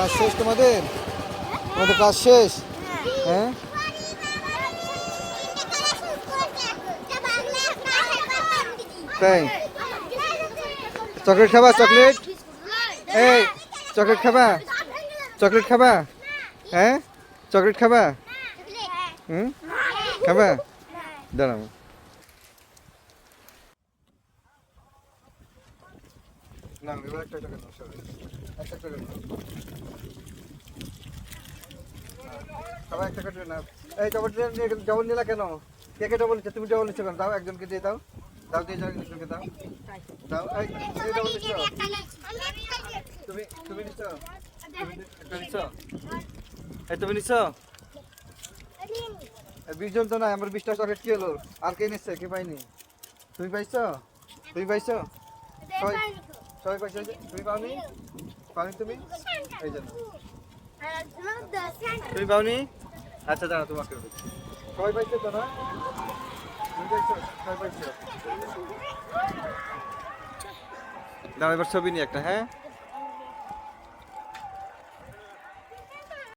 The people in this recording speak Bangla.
ক্লাস শেষ তোমাদের? তোমাদের ক্লাস শেষ? হ্যাঁ, তাই? চকলেট খাবা? চকলেট? এই চকলেট খাবা? চকলেট খাবা? হ্যাঁ, চকলেট খাবা? হুম, খাবা? দাঁড়াও। না, এবার একটা চকলেট নাও, সবাই। একটা চকলেট নাও। সবাই একটা চকলেট নাও। এই চকলেট ডবল নিলা কেন? কে কে ডবল নিচ্ছে? তুমি ডবল নিচ্ছ কেন? দাও, একজনকে দিয়ে দাও। দাও, দিয়ে যাও, একজনকে দাও। দাও, এই ডবল নিচ্ছ? তুমি তুমি নিচ্ছ? তুমি নিচ্ছ? এই তুমি নিচ্ছ? 20 জন তো না, আমার 20টা চকলেট কি হলো? আর কে নিচ্ছে? কে পাইনি? তুমি পাইছো? তুমি পাইছো? সবাই সবাই পাইছো? তুমি পাওনি? পাওনি তুমি? এই জন্য তুমি পাওনি? আচ্ছা, দাঁড়া, তোমাকে বলছি। সবাই পাইছো তো না? তুমি পাইছো? সবাই পাইছো? দাঁড়া, এবার ছবি নিয়ে একটা, হ্যাঁ।